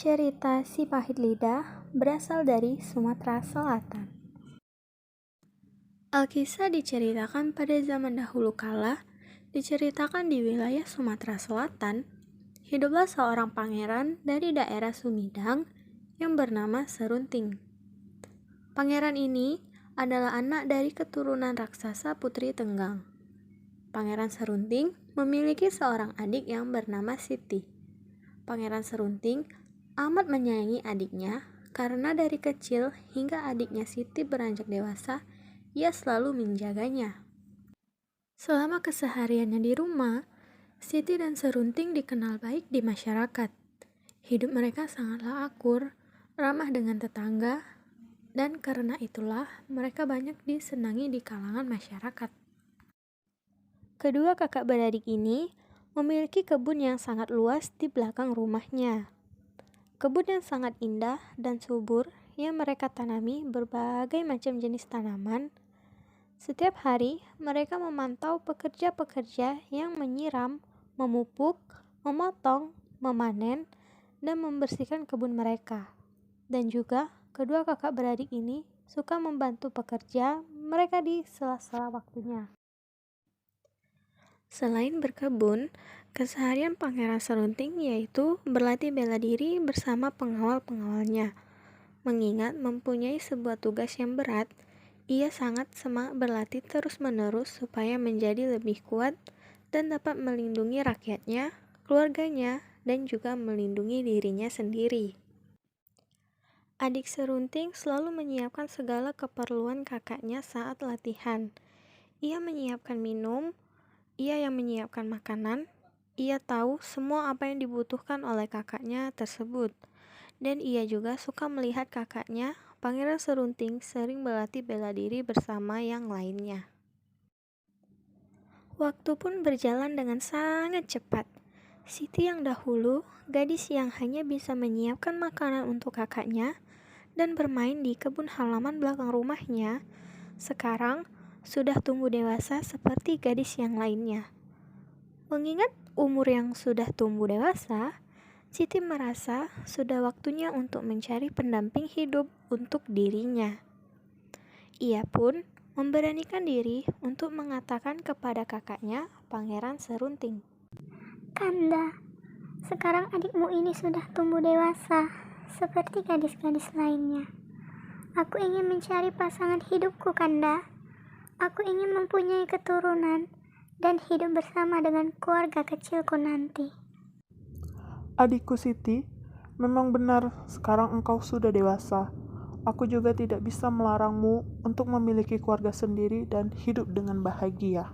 Cerita Si Pahit Lidah berasal dari Sumatera Selatan. Alkisah diceritakan pada zaman dahulu kala, diceritakan di wilayah Sumatera Selatan, hiduplah seorang pangeran dari daerah Sumedang yang bernama Serunting. Pangeran ini adalah anak dari keturunan raksasa Putri Tenggang. Pangeran Serunting memiliki seorang adik yang bernama Siti. Pangeran Serunting amat menyayangi adiknya karena dari kecil hingga adiknya Siti beranjak dewasa, ia selalu menjaganya. Selama kesehariannya di rumah, Siti dan Serunting dikenal baik di masyarakat. Hidup mereka sangatlah akur, ramah dengan tetangga, dan karena itulah mereka banyak disenangi di kalangan masyarakat. Kedua kakak beradik ini memiliki kebun yang sangat luas di belakang rumahnya. Kebun yang sangat indah dan subur yang mereka tanami berbagai macam jenis tanaman. Setiap hari mereka memantau pekerja-pekerja yang menyiram, memupuk, memotong, memanen, dan membersihkan kebun mereka. Dan juga kedua kakak beradik ini suka membantu pekerja mereka di sela-sela waktunya. Selain berkebun, keseharian Pangeran Serunting yaitu berlatih bela diri bersama pengawal-pengawalnya. Mengingat mempunyai sebuah tugas yang berat, ia sangat semangat berlatih terus-menerus supaya menjadi lebih kuat dan dapat melindungi rakyatnya, keluarganya, dan juga melindungi dirinya sendiri. Adik Serunting selalu menyiapkan segala keperluan kakaknya saat latihan. Ia menyiapkan minum, ia yang menyiapkan makanan, ia tahu semua apa yang dibutuhkan oleh kakaknya tersebut. Dan ia juga suka melihat kakaknya, Pangeran Serunting, sering berlatih bela diri bersama yang lainnya. Waktu pun berjalan dengan sangat cepat. Siti yang dahulu, gadis yang hanya bisa menyiapkan makanan untuk kakaknya dan bermain di kebun halaman belakang rumahnya, sekarang sudah tumbuh dewasa seperti gadis yang lainnya. Mengingat umur yang sudah tumbuh dewasa, Siti merasa sudah waktunya untuk mencari pendamping hidup untuk dirinya. Ia pun memberanikan diri untuk mengatakan kepada kakaknya, Pangeran Serunting. Kanda, sekarang adikmu ini sudah tumbuh dewasa, seperti gadis-gadis lainnya. Aku ingin mencari pasangan hidupku, Kanda. Aku ingin mempunyai keturunan dan hidup bersama dengan keluarga kecilku nanti. Adikku Siti, memang benar sekarang engkau sudah dewasa. Aku juga tidak bisa melarangmu untuk memiliki keluarga sendiri dan hidup dengan bahagia.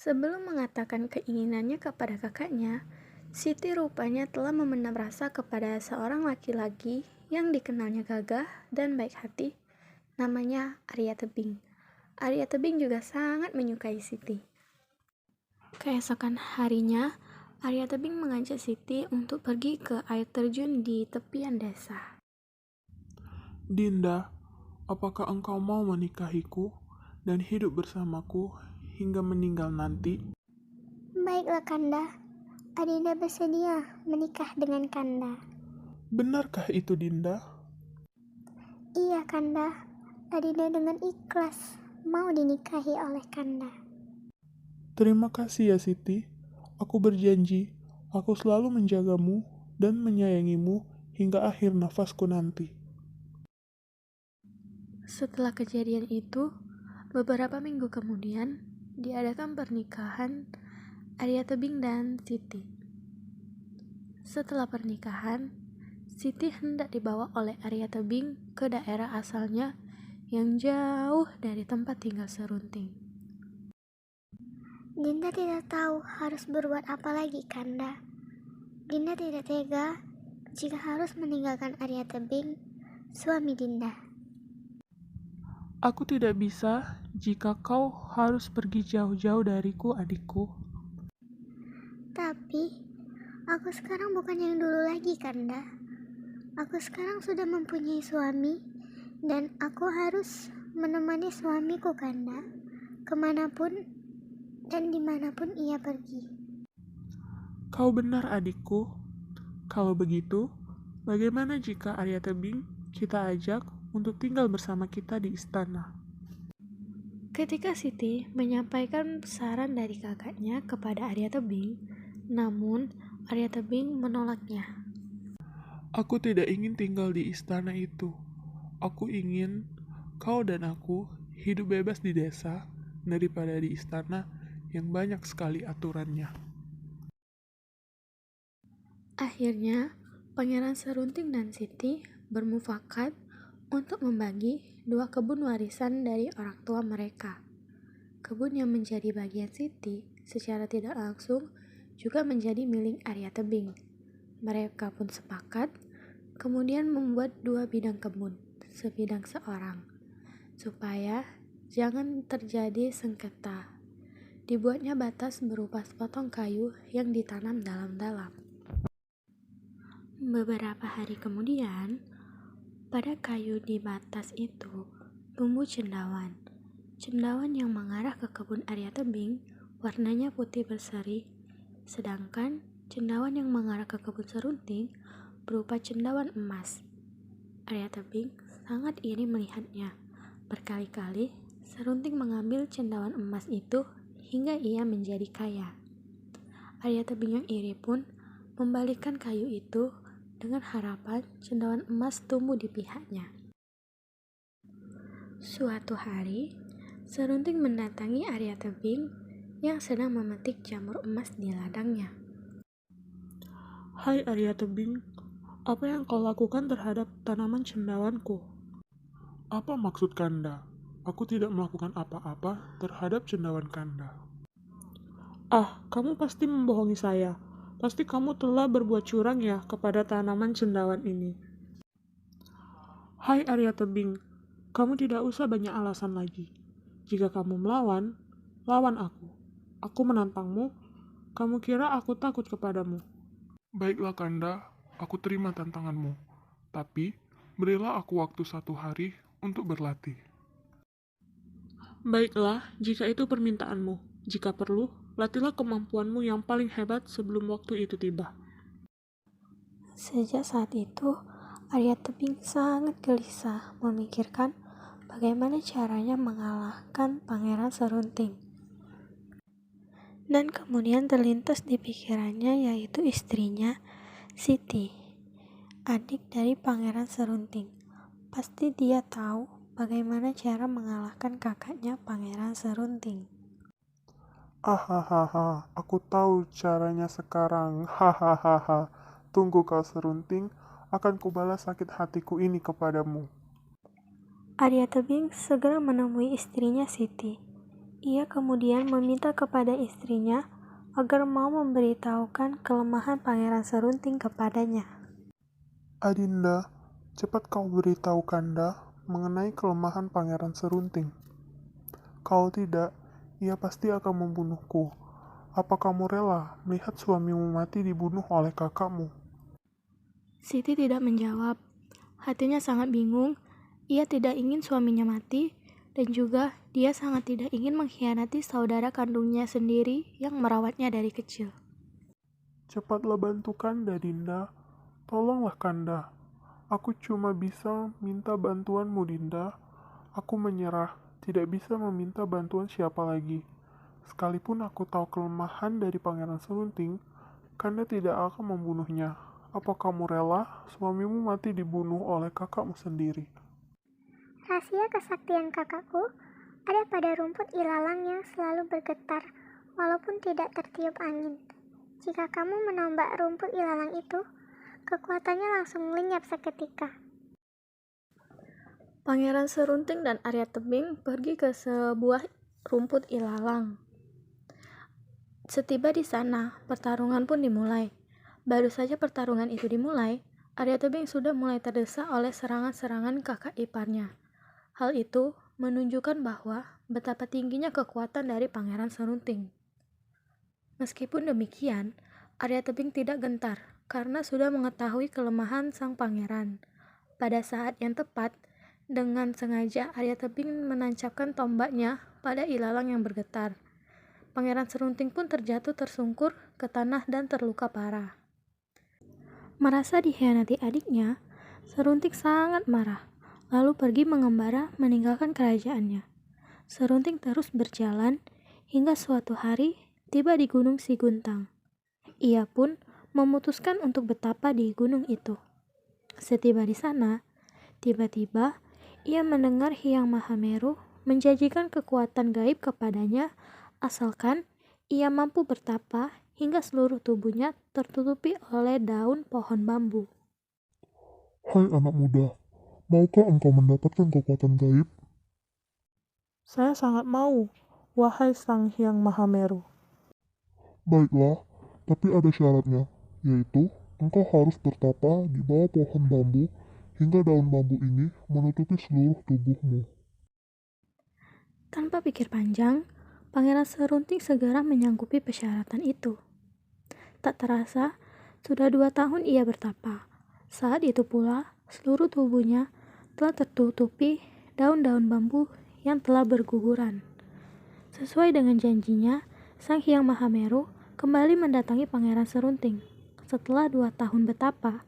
Sebelum mengatakan keinginannya kepada kakaknya, Siti rupanya telah memendam rasa kepada seorang laki-laki yang dikenalnya gagah dan baik hati, namanya Arya Tebing. Arya Tebing juga sangat menyukai Siti. Keesokan harinya, Arya Tebing mengajak Siti untuk pergi ke air terjun di tepian desa. Dinda, apakah engkau mau menikahiku dan hidup bersamaku hingga meninggal nanti? Baiklah, Kanda. Adinda bersedia menikah dengan Kanda. Benarkah itu, Dinda? Iya, Kanda. Adinda dengan ikhlas mau dinikahi oleh Kanda. Terima kasih ya Siti. Aku berjanji, aku selalu menjagamu dan menyayangimu hingga akhir nafasku nanti. Setelah kejadian itu, beberapa minggu kemudian, diadakan pernikahan Arya Tebing dan Siti. Setelah pernikahan, Siti hendak dibawa oleh Arya Tebing ke daerah asalnya yang jauh dari tempat tinggal Serunting. Dinda tidak tahu harus berbuat apa lagi, Kanda. Dinda tidak tega jika harus meninggalkan Arya Tebing, suami Dinda. Aku tidak bisa jika kau harus pergi jauh-jauh dariku, adikku. Tapi, aku sekarang bukan yang dulu lagi, Kanda. Aku sekarang sudah mempunyai suami, dan aku harus menemani suamiku, Kanda, kemanapun dan dimanapun ia pergi. Kau benar, adikku. Kalau begitu, Bagaimana jika Arya Tebing kita ajak untuk tinggal bersama kita di istana? Ketika Siti menyampaikan saran dari kakaknya kepada Arya Tebing, namun Arya Tebing menolaknya. Aku tidak ingin tinggal di istana itu. Aku ingin kau dan aku hidup bebas di desa daripada di istana yang banyak sekali aturannya. Akhirnya, Pangeran Serunting dan Siti bermufakat untuk membagi 2 kebun warisan dari orang tua mereka. Kebun yang menjadi bagian Siti secara tidak langsung juga menjadi milik Arya Tebing. Mereka pun sepakat, kemudian membuat 2 bidang kebun, sebidang seorang, supaya jangan terjadi sengketa. Dibuatnya batas berupa sepotong kayu yang ditanam dalam-dalam. Beberapa hari kemudian, pada kayu di batas itu tumbuh cendawan. Cendawan yang mengarah ke kebun Arya Tebing warnanya putih berseri, sedangkan cendawan yang mengarah ke kebun Serunting berupa cendawan emas. Arya Tebing sangat iri melihatnya. Berkali-kali Serunting mengambil cendawan emas itu hingga ia menjadi kaya. Arya Tebing yang iri pun membalikkan kayu itu dengan harapan cendawan emas tumbuh di pihaknya. Suatu hari, Serunting mendatangi Arya Tebing yang sedang memetik jamur emas di ladangnya. Hai Arya Tebing, apa yang kau lakukan terhadap tanaman cendawanku? Apa maksud Kanda? Aku tidak melakukan apa-apa terhadap cendawan Kanda. Ah, kamu pasti membohongi saya. Pasti kamu telah berbuat curang ya kepada tanaman cendawan ini. Hai Arya Tebing, kamu tidak usah banyak alasan lagi. Jika kamu melawan, lawan aku. Aku menantangmu. Kamu kira aku takut kepadamu? Baiklah Kanda, aku terima tantanganmu. Tapi, berilah aku waktu 1 hari untuk berlatih. Baiklah, jika itu permintaanmu. Jika perlu, latihlah kemampuanmu yang paling hebat sebelum waktu itu tiba. Sejak saat itu, Arya Tebing sangat gelisah memikirkan bagaimana caranya mengalahkan Pangeran Serunting. Dan kemudian terlintas di pikirannya yaitu istrinya, Siti, adik dari Pangeran Serunting. Pasti dia tahu bagaimana cara mengalahkan kakaknya Pangeran Serunting. Hahaha, aku tahu caranya sekarang. Hahaha, tunggu kau Serunting, akan kubalas sakit hatiku ini kepadamu. Arya Tebing segera menemui istrinya Siti. Ia kemudian meminta kepada istrinya agar mau memberitahukan kelemahan Pangeran Serunting kepadanya. Adinda, cepat kau beritahu Kanda mengenai kelemahan Pangeran Serunting. Kalau tidak, ia pasti akan membunuhku. Apa kamu rela melihat suamimu mati dibunuh oleh kakakmu? Siti tidak menjawab. Hatinya sangat bingung. Ia tidak ingin suaminya mati, dan juga dia sangat tidak ingin mengkhianati saudara kandungnya sendiri yang merawatnya dari kecil. Cepatlah bantu Kanda, Dinda. Tolonglah Kanda. Aku cuma bisa minta bantuanmu, Dinda. Aku menyerah, tidak bisa meminta bantuan siapa lagi. Sekalipun aku tahu kelemahan dari Pangeran Serunting, Kanda tidak akan membunuhnya. Apa kamu rela suamimu mati dibunuh oleh kakakmu sendiri? Rahasia kesaktian kakakku ada pada rumput ilalang yang selalu bergetar walaupun tidak tertiup angin. Jika kamu menombak rumput ilalang itu, kekuatannya langsung lenyap seketika. Pangeran Serunting dan Arya Tebing pergi ke sebuah rumput ilalang. Setiba di sana, pertarungan pun dimulai. Baru saja pertarungan itu dimulai, Arya Tebing sudah mulai terdesak oleh serangan-serangan kakak iparnya. Hal itu menunjukkan bahwa betapa tingginya kekuatan dari Pangeran Serunting. Meskipun demikian, Arya Tebing tidak gentar karena sudah mengetahui kelemahan sang pangeran. Pada saat yang tepat, dengan sengaja Arya Tebing menancapkan tombaknya pada ilalang yang bergetar. Pangeran Serunting pun terjatuh tersungkur ke tanah dan terluka parah. Merasa dikhianati adiknya, Serunting sangat marah, lalu pergi mengembara meninggalkan kerajaannya. Serunting terus berjalan hingga suatu hari tiba di Gunung Siguntang. Ia pun memutuskan untuk betapa di gunung itu. Setiba di sana, tiba-tiba ia mendengar Hyang Mahameru menjanjikan kekuatan gaib kepadanya asalkan ia mampu bertapa hingga seluruh tubuhnya tertutupi oleh daun pohon bambu. Hai anak muda, maukah engkau mendapatkan kekuatan gaib? Saya sangat mau, wahai Sang Hyang Mahameru. Baiklah, tapi ada syaratnya, yaitu engkau harus bertapa di bawah pohon bambu hingga daun bambu ini menutupi seluruh tubuhmu. Tanpa pikir panjang, Pangeran Serunting segera menyanggupi persyaratan itu. Tak terasa, sudah 2 tahun ia bertapa. Saat itu pula, seluruh tubuhnya telah tertutupi daun-daun bambu yang telah berguguran. Sesuai dengan janjinya, Sang Hyang Mahameru kembali mendatangi Pangeran Serunting. Setelah 2 tahun bertapa,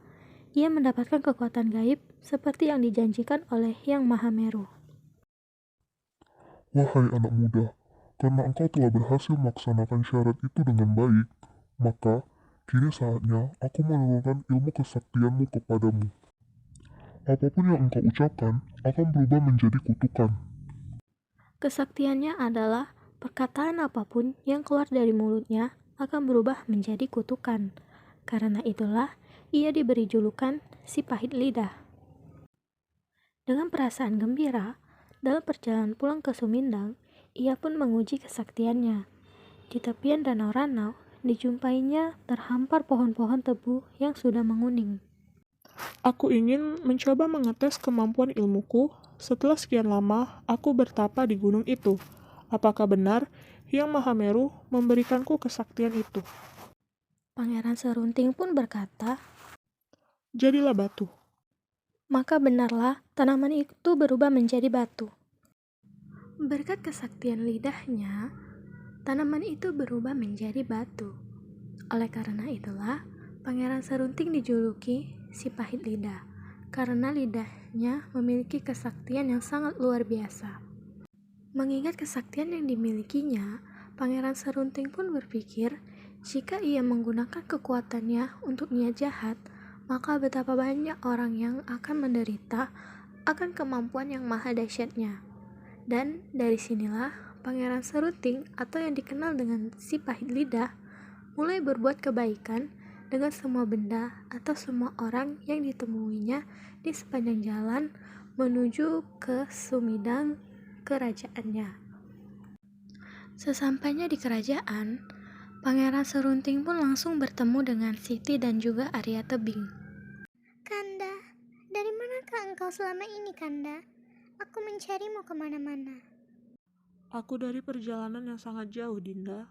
ia mendapatkan kekuatan gaib seperti yang dijanjikan oleh Hyang Mahameru. Wahai anak muda, karena engkau telah berhasil melaksanakan syarat itu dengan baik, maka kini saatnya aku menurunkan ilmu kesaktianmu kepadamu. Apapun yang engkau ucapkan akan berubah menjadi kutukan. Kesaktiannya adalah perkataan apapun yang keluar dari mulutnya akan berubah menjadi kutukan. Karena itulah ia diberi julukan si pahit lidah. Dengan perasaan gembira, dalam perjalanan pulang ke Sumindang, ia pun menguji kesaktiannya. Di tepian danau Ranau, dijumpainya terhampar pohon-pohon tebu yang sudah menguning. Aku ingin mencoba mengetes kemampuan ilmuku. Setelah sekian lama, aku bertapa di gunung itu. Apakah benar Hyang Mahameru memberikanku kesaktian itu? Pangeran Serunting pun berkata, Jadilah batu. maka benarlah tanaman itu berubah menjadi batu. Berkat kesaktian lidahnya, tanaman itu berubah menjadi batu. Oleh karena itulah, Pangeran Serunting dijuluki si pahit lidah, karena lidahnya memiliki kesaktian yang sangat luar biasa. Mengingat kesaktian yang dimilikinya, Pangeran Serunting pun berpikir, jika ia menggunakan kekuatannya untuk niat jahat, maka betapa banyak orang yang akan menderita akan kemampuan yang maha dahsyatnya. Dan dari sinilah Pangeran Serunting atau yang dikenal dengan si pahit lidah mulai berbuat kebaikan dengan semua benda atau semua orang yang ditemuinya di sepanjang jalan menuju ke Sumidang, kerajaannya. Sesampainya di kerajaan, Pangeran Serunting pun langsung bertemu dengan Siti dan juga Arya Tebing. Kanda, dari manakah engkau selama ini, Kanda? Aku mencarimu kemana-mana. Aku dari perjalanan yang sangat jauh, Dinda.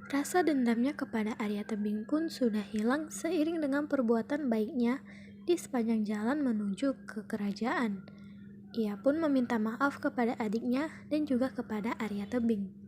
Rasa dendamnya kepada Arya Tebing pun sudah hilang seiring dengan perbuatan baiknya di sepanjang jalan menuju ke kerajaan. Ia pun meminta maaf kepada adiknya dan juga kepada Arya Tebing.